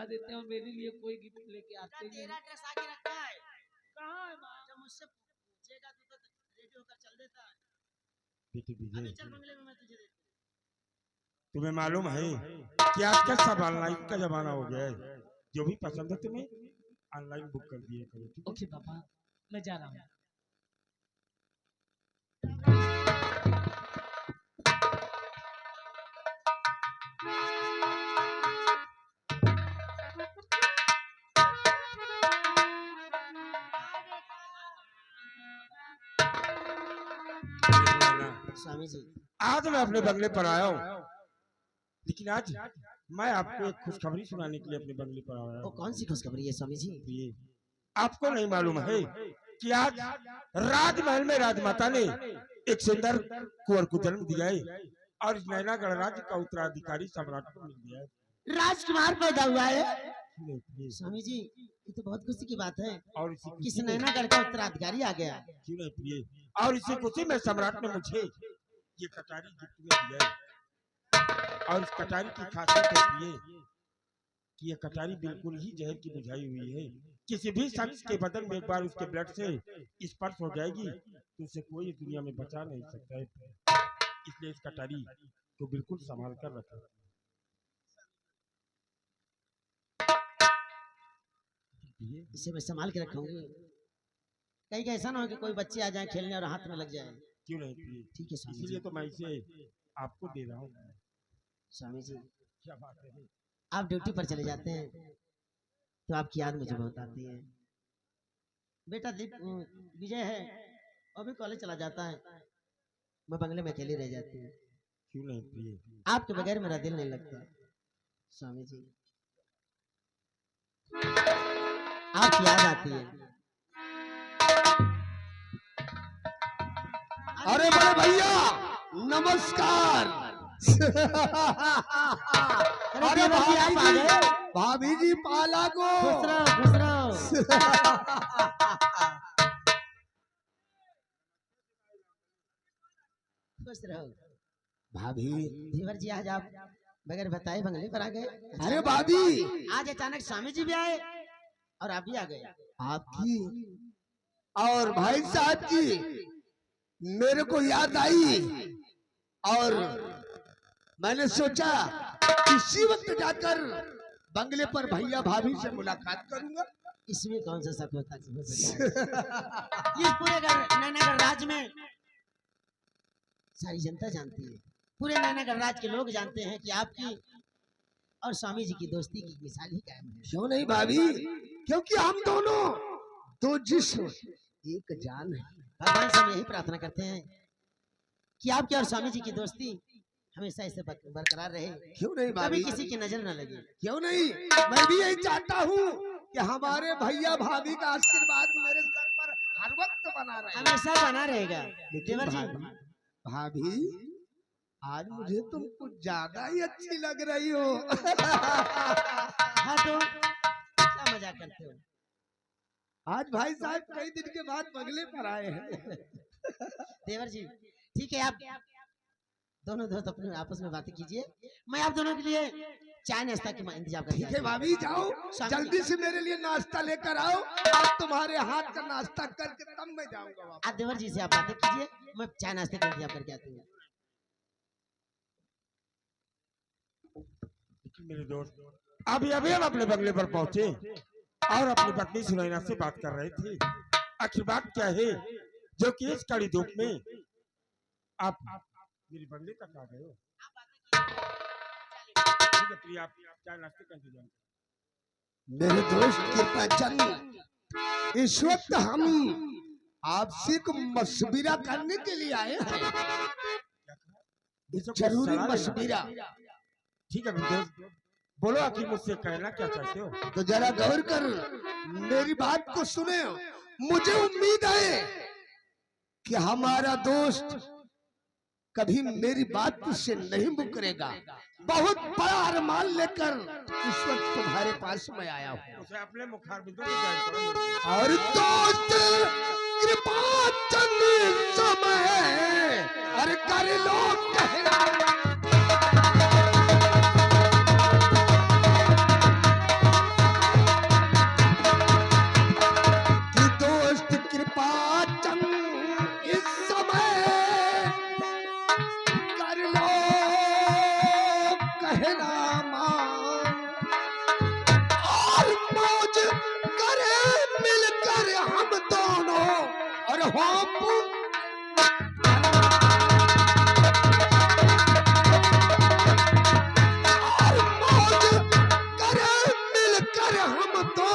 बुला देते हैं और मेरे लिए कोई गिफ्ट लेके आते नहीं। तेरा ड्रेस आगे रखा है। कहाँ है माँ? जब मुझसे पूछेगा तो रेडी होकर चल देता है। बेटी अभी विजय, चल बंगले में, मैं तुझे देता हूं। तुम्हें मालूम है कि आजकल सब ऑनलाइन का जमाना हो गया है। जो भी पसंद है तुम्हें ऑनलाइन बुक कर दिए करो, ठीक है? ओके पापा, मैं जा रहा हूँ। स्वामी जी, आज मैं अपने बंगले पर आया हूँ, लेकिन आज मैं आपको एक खुशखबरी सुनाने के लिए अपने बंगले पर आया वो हूँ। कौन सी खुशखबरी है स्वामी जी? ये आपको नहीं मालूम है कि आज राजमहल में राजमाता ने एक सुंदर कुंवर को जन्म दिया है और इस नैनागढ़ राज्य का उत्तराधिकारी सम्राट को मिल गया है। राजकुमार पैदा हुआ है। ये स्वामी जी, ये तो बहुत खुशी की बात है। और इसी किस खुशी में नैनागढ़ का उत्तराधिकारी आ गया। क्यों नहीं प्रिय, और इसी खुशी में सम्राट ने मुझे ये कटारी गिफ्ट में दिया है। और इस कटारी की खासियत है प्रिय कि ये कटारी बिल्कुल ही जहर की बुझाई हुई है। किसी भी शख्स के बदन में एक बार उसके ब्लड से स्पर्श हो जाएगी तो उसे कोई दुनिया में बचा नहीं सकता है। इसलिए इस कटारी को बिल्कुल संभाल कर रखें। इसे मैं संभाल के रखूंगी। कहीं ऐसा ना हो कि कोई बच्चे आ जाए खेलने और हाथ में लग जाए। क्यों नहीं प्रिय, ठीक है स्वामी इसलिए जी। तो मैं इसे आपको दे रहा हूँ। स्वामी जी, क्या बात है? आप ड्यूटी पर चले जाते हैं तो आपकी याद मुझे बहुत आती है। बेटा विजय है, वो भी कॉलेज चला जाता है, मैं बंगले में अकेली रह जाती हूँ। क्यों नहीं प्रिय, आपके बगैर मेरा दिल नहीं लगता। स्वामी जी, आपकी याद आती है। अरे बड़े भैया नमस्कार। अरे देवर जी, आप आ गए? भाभी जी पाला को खुश रहो, खुश रहो। खुश रहो। भाभी, देवर जी, आज आप बगैर बताए बंगले पर आ गए। अरे भाभी, आज अचानक स्वामी जी भी आए और आप भी आ गए। आपकी और भाई साहब की मेरे को याद आई और मैंने सोचा इसी वक्त जाकर बंगले पर भैया भाभी से मुलाकात करूंगा। इसमें कौन सा शक होता है? इस पूरे नैनागढ़ राज्य में सारी जनता जानती है, पूरे नैनागढ़ राज्य के लोग जानते हैं कि आपकी और स्वामी जी की दोस्ती की मिसाल ही कायम है। क्यों नहीं भाभी, क्योंकि हम दोनों दो जिस्म एक जान है। भगवान से हम यही प्रार्थना करते हैं कि आपकी और स्वामी जी की दोस्ती हमेशा ऐसे बरकरार रहे, क्यों नहीं कभी भाभी, किसी की नजर न लगे। क्यों नहीं, मैं भी यही चाहता हूँ कि हमारे भैया भाभी का आशीर्वाद मेरे सर पर हर वक्त बना रहे। हमेशा बना रहेगा। लेकिन देवर जी, भाभी आज मुझे तुम कुछ ज्यादा ही अच्छी लग रही हो। हाँ तो क्या मजाक करते हो? आज भाई साहब कई दिन के बाद बंगले पर आए हैं। देवर जी, ठीक है, आप दोनों दोस्त अपने आपस में बातें कीजिए, मैं आप दोनों के लिए चाय नाश्ता की इंतजाम ठीक है करके भाभी, जाओ जल्दी से मेरे लिए नाश्ता लेकर आओ। आज तुम्हारे हाथ का नाश्ता करके तब मैं जाऊंगा वापस। आप देवर जी से आप बातें कीजिए, मैं चाय नाश्ते का इंतजाम करके आती हूँ। मेरे दोस्त, अभी अभी हम अपने बंगले पर पहुंचे और अपनी पत्नी सुनैना से बात कर रहे थे। आखिर बात क्या है जो कि इस कड़ी धूप में आप मेरे बंगले तक आ गए हो? ठीक है प्रिया, आप चाय नाश्ते का इंतजाम। मेरे दोस्त कृपाचंद, इस वक्त हम आपसे एक मशविरा करने के लिए आए हैं। जरूरी मशविरा। ठीक है दोस्त, बोलो आखिर मुझसे कहना क्या चाहते हो? तो जरा गौर कर मेरी बात को सुने। मुझे उम्मीद है कि हमारा दोस्त कभी मेरी बात से नहीं मुकरेगा। बहुत बड़ा अरमान लेकर इस वक्त तुम्हारे पास में आया हूँ। उसे अपने मुखारबिंदों में जान करो। और दोस्त कृपाचंद समय अरे कर लो कहना।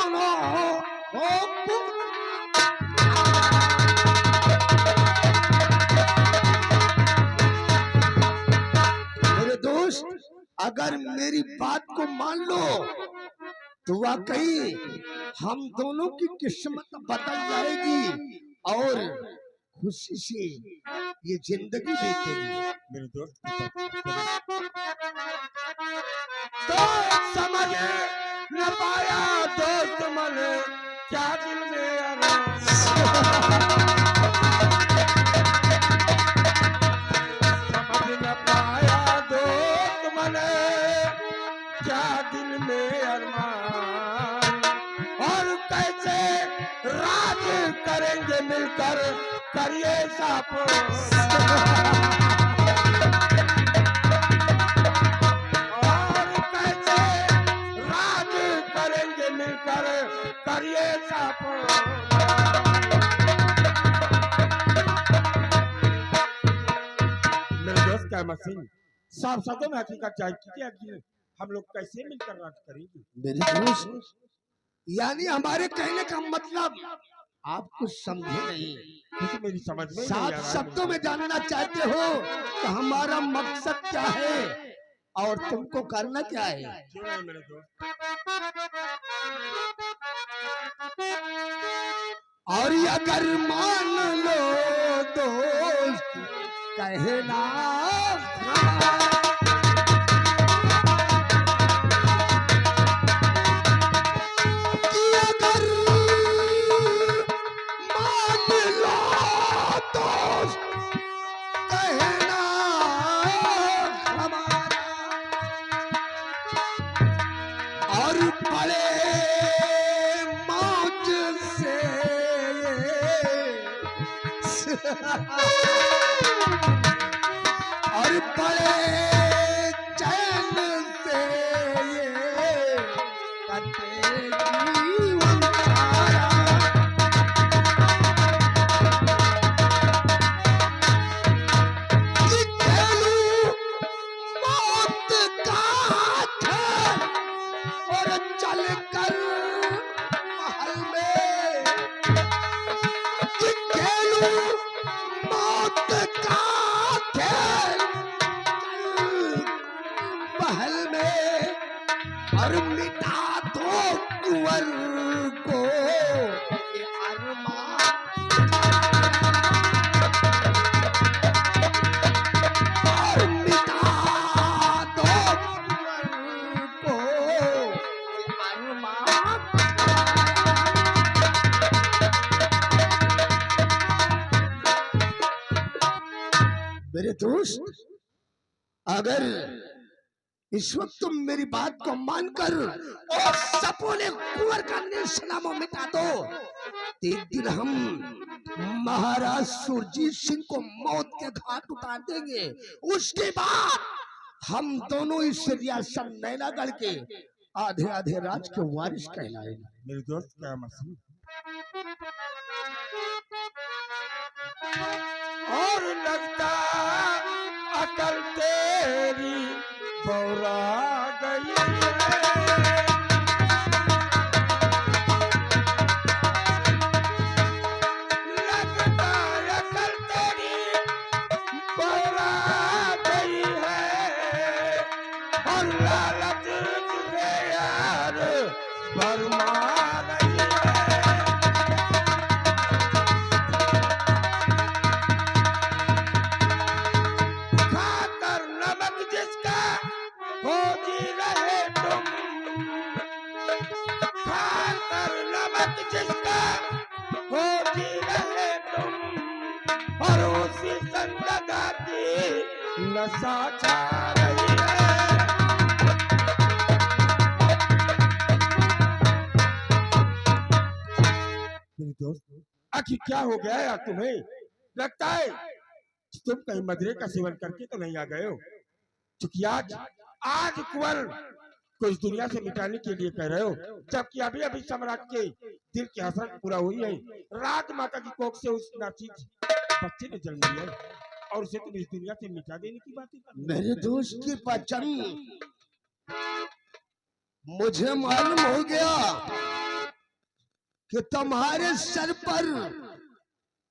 मानो हो मेरे दोस्त, अगर मेरी बात को मान लो तो वाकई हम दोनों की किस्मत बदल जाएगी और खुशी से ये जिंदगी बीतेगी। मेरे दोस्त तो समझ न पाया दोस्त मन क्या दिल में आराम। समझ न पाया दोस्त मन क्या दिल में अरमान, और कैसे राज करेंगे मिलकर करिए साप। और कैसे राज करेंगे मिलकर करिए साप। मेरे दोस्त क्या मसीन साफ शब्दों में हकीकत जाहिर कीजिए कि हम लोग कैसे मिलकर राज करेंगे। मेरे दोस्त, यानी हमारे कहने का मतलब आप कुछ समझे नहीं। क्योंकि मेरी समझ में नहीं आ साफ रहा है। शब्दों में जानना चाहते हो कि हमारा मकसद क्या है और तुमको करना क्या है। क्यों है मेरे दोस्त? और अगर मान लो दोस्त कहना कि अगर मान लो दोस्त कहना हमारा, और बड़े मौज से और बड़े चैन से ये कटेगी उनका। कि खेलूं मौत का खेल और चल कर महल में, कि खेलूं मौत का खेल महल में, और मिटा दो कुंवर को ये अरमान। और मिटा दो कुंवर को ये अरमान। मेरे दोस्त, अगर इस वक्त तुम मेरी बात को मानकर और सपोले कुंवर का निशाना मिटा दो, तो एक दिन हम महाराज सुरजीत सिंह को मौत के घाट उतार देंगे। उसके बाद हम दोनों इस रियासत नैनागढ़ के आधे आधे राज के वारिस कहलाएंगे। मेरे दोस्त क्या मसीन और लगता अकल तेरी बौरा गई है। लगता अकल तेरी बौरा गई है, और लालच तुझे यार भरमा रही है। खाकर नमक जिसका हो जी रहे तुम, खाकर नमक जिसका हो जी रहे तुम, और उसी संदगा की नशा छा रही है। मेरे दोस्त, आखिर क्या हो गया यार तुम्हें? लगता है तुम कहीं मदरे का सेवन करके तो नहीं आ गए हो, क्योंकि आज कुंवर को इस दुनिया से मिटाने के लिए कह रहे हो, जबकि अभी अभी सम्राट के दिल की हसरत पूरा हुई है। राजमाता की कोख से उस नाचीज बच्चे ने जन्म लिया है, और उसे तुम इस दुनिया से मिटा देने की बात कर। मेरे दोस्त की वचन मुझे मालूम हो गया कि तुम्हारे सर पर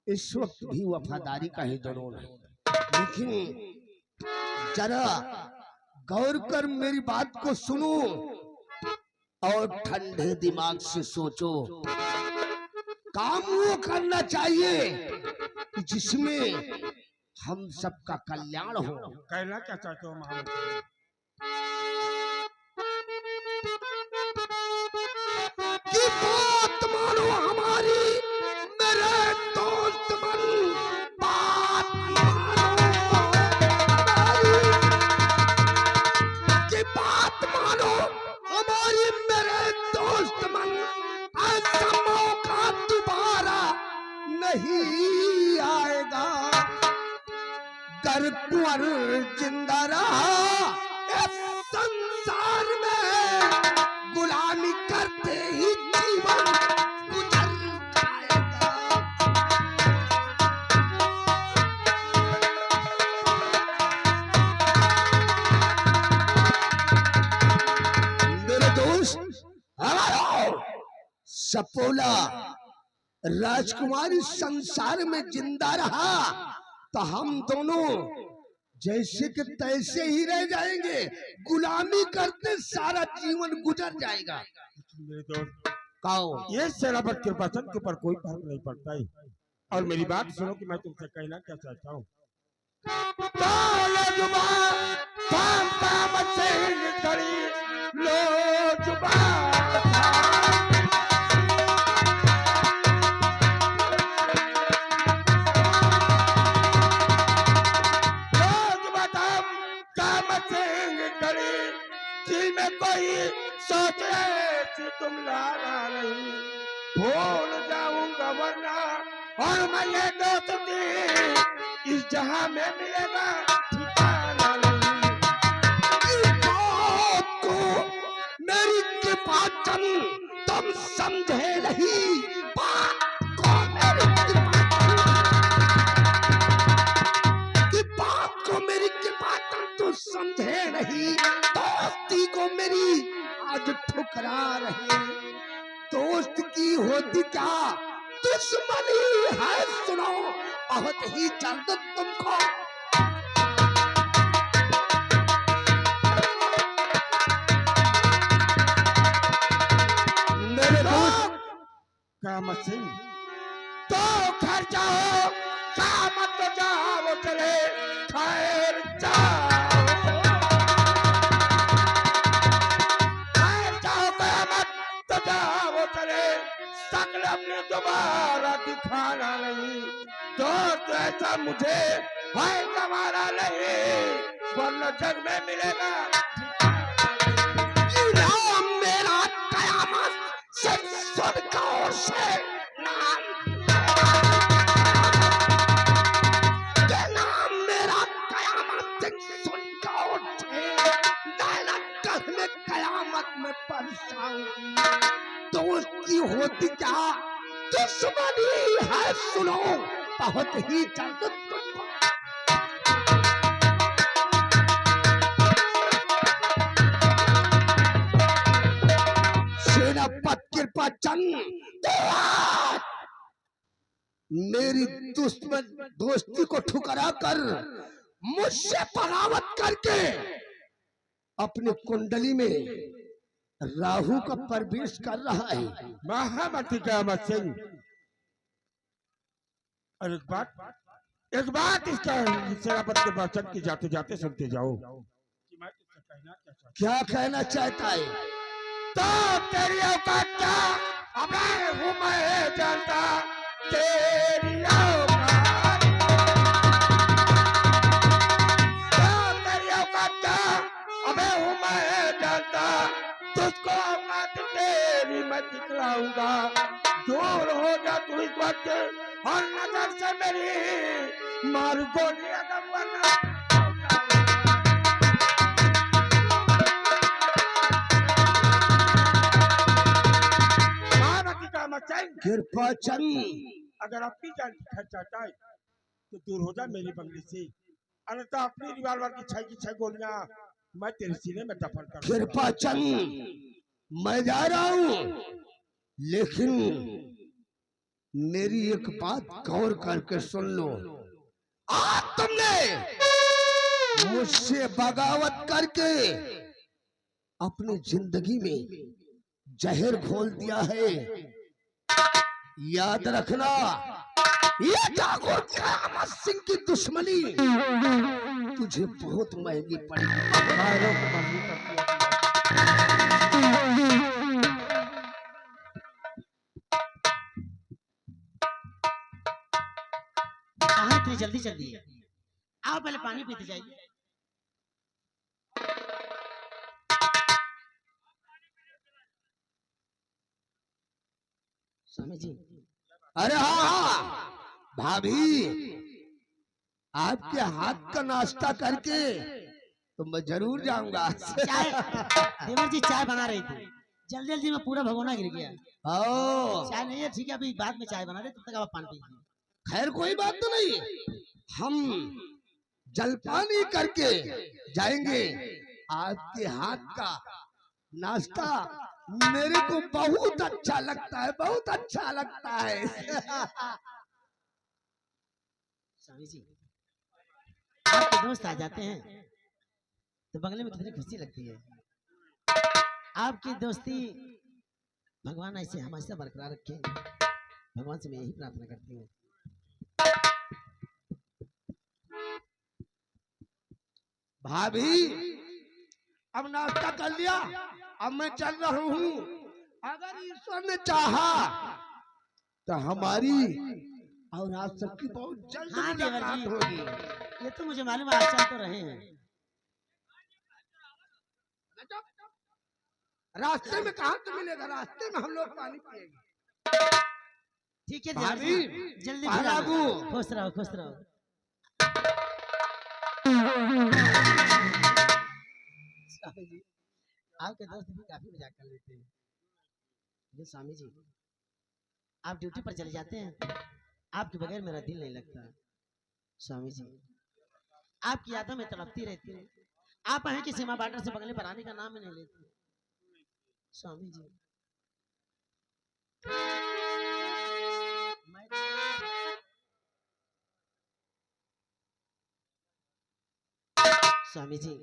इस वक्त भी वफादारी का ही दरोन है, लेकिन जरा गौर कर मेरी बात को सुनो और ठंडे दिमाग से सोचो। काम वो करना चाहिए जिसमें हम सबका कल्याण हो। कहना क्या चाहते हो महाराज? कि बात मानो हमारी मेरे दोस्त मन, बात मानो हमारी, कि बात मानो हमारी मेरे दोस्त मन। ऐसा मौका दोबारा नहीं आएगा। गर कुंवर जिंदा रहा इस संसार में, गुलामी करते ही जीवन गुजर जाएगा। मेरे दोस्त, हमारा सपोला राजकुमारी संसार में जिंदा रहा तो हम दोनों जैसे कि तैसे ही रह जाएंगे। गुलामी करते सारा जीवन गुजर जाएगा। मेरे दोस्त, कहो ये शराबत के वचन के ऊपर कोई फर्क नहीं पड़ता है। और मेरी बात सुनो कि मैं तुमसे कहना क्या चाहता हूँ। कोई सोच रहे तुम लाना नहीं, भूल जाऊंगा वरना, और मैं ये दोस्ती इस जहां में मिलेगा ठिकाना नहीं। इस बात को मेरी कृपाचन तुम समझे नहीं। बात को मेरी कृपाचन तुम समझे नहीं। दोस्ती को मेरी आज ठुकरा रहे। दोस्त की होती क्या दुश्मनी है, सुनो बहुत ही जल्द तुमको। मेरे दोस्त कामत सिंह, तो घर जाओ, कामत तो जाओ, चले खैर जाओ, खैर जाओ, कामत तो जाओ, चले शकल अपने दोबारा दिखाना नहीं। दोस्त ऐसा मुझे है गवारा नहीं, वरना जग में मिलेगा नाम मेरा कयामत से स्वर्ग और से नाम, ये नाम मेरा कयामत से स्वर्ग और से नानक में कयामत में परछाऊंगी। दोस्त की होती क्या दुश्मनी है, सुनो बहुत ही जल्द तुमको। सेनापत कृपा चंद मेरी दोस्ती को ठुकरा कर मुझसे बगावत करके अपनी कुंडली में राहु का प्रवेश कर रहा है। महामती कामत सिंह, और एक बात इसका शराबत के वचन की जाते जाते सुनते जाओ कि मैं तुझसे कहना क्या चाहता हूं। क्या कहना चाहता है? तो तेरी औकात क्या, अबे हूँ मैं जानता तेरी औकात, तो तेरी औकात क्या, अबे हूँ मैं जानता, तुझको औकात तेरी मैं दिखलाऊंगा। दूर हो जा तू इस वक्त और नजर से मेरी मार गोलियां दम वरना कृपा चंद अगर अपनी जान की खर्च चाहता है तो दूर हो जा मेरे बंगले से, अन्यथा अपनी रिवाल्वर की छह गोलियां मैं तेरे सीने में दफन कर। कृपा चंद मैं जा रहा हूँ, लेकिन मेरी एक बात गौर करके सुन लो। आज तुमने मुझसे बगावत करके अपनी जिंदगी में जहर घोल दिया है। याद रखना, ये ठाकुर करामत सिंह की दुश्मनी तुझे बहुत महंगी पड़ेगी। कहाँ इतनी जल्दी जल्दी है? आओ पहले पानी पीते जाइए। स्वामी जी। अरे हाँ भाभी, आपके हाथ का नाश्ता करके तो मैं जरूर जाऊंगा। चाय देवर जी चाय बना रही थी, जल्दी जल्दी में पूरा भगोना गिर गया। ओ चाय नहीं है, ठीक है, अभी बाद में चाय बना दे, तब तक आप पानी पीजिए। खैर कोई बात तो नहीं, हम जलपान ही करके जाएंगे। आपके हाथ का नाश्ता मेरे को बहुत अच्छा लगता है, बहुत अच्छा लगता है। स्वामी जी, आपके दोस्त आ जाते हैं तो बंगले में कितनी खुशी लगती है। आपकी दोस्ती भगवान ऐसे हमेशा बरकरार रखे, भगवान से मैं यही प्रार्थना करती हूँ। भाभी, अब नाश्ता कर लिया, अब मैं चल रहा हूँ। अगर ईश्वर ने चाहा तो हमारी और आप सबकी बहुत जल्द हाँ देवर मुलाकात जी, होगी। ये तो मुझे मालूम है, आज चल तो रहे हैं। रास्ते में कहाँ से मिलेगा? रास्ते में हम लोग पानी पिएंगे। ठीक है भाभी, जल्दी बाहर फिर आना। आगू। खुश रहो, खुश रहो। स्वामी जी, आपके दोस्त भी काफी मजाक कर लेते हैं। ये स्वामी जी, आप ड्यूटी पर चले जाते हैं, आपके बगैर मेरा दिल नहीं लगता। स्वामी जी, आपकी यादों में तड़पती रहती हूँ। आप हैं कि सीमा बॉर्डर से बगले पर आने का नाम ही नहीं लेते। स्वामी जी, स्वामी जी,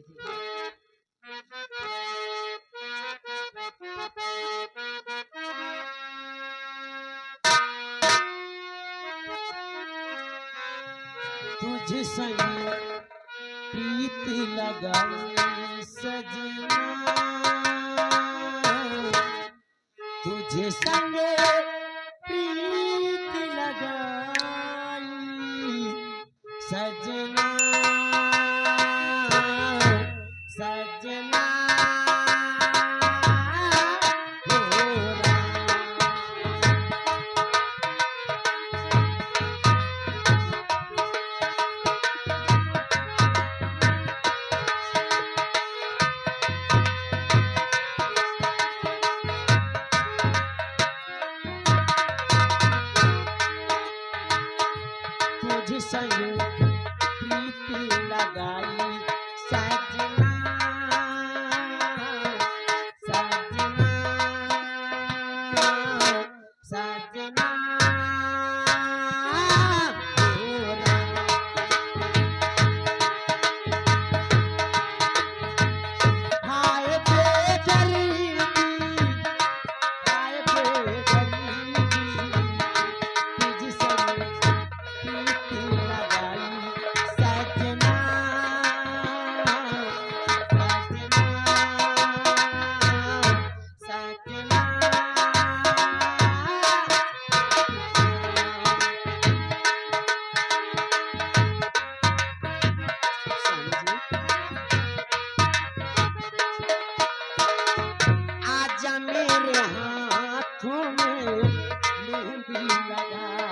तुझ संग प्रीत लगाई सजना, तुझे संग प्रीत लगाई सजना, सजना हो तुझ संग प्रीत लगाई सजना, सजना, सजना हो राम। हाय बेदर्दी, हाय बेदर्दी, तुझ संग प्रीत लगाई सजना, सजना, सजना। आजा मेरे हाथों में मेहंदी लगा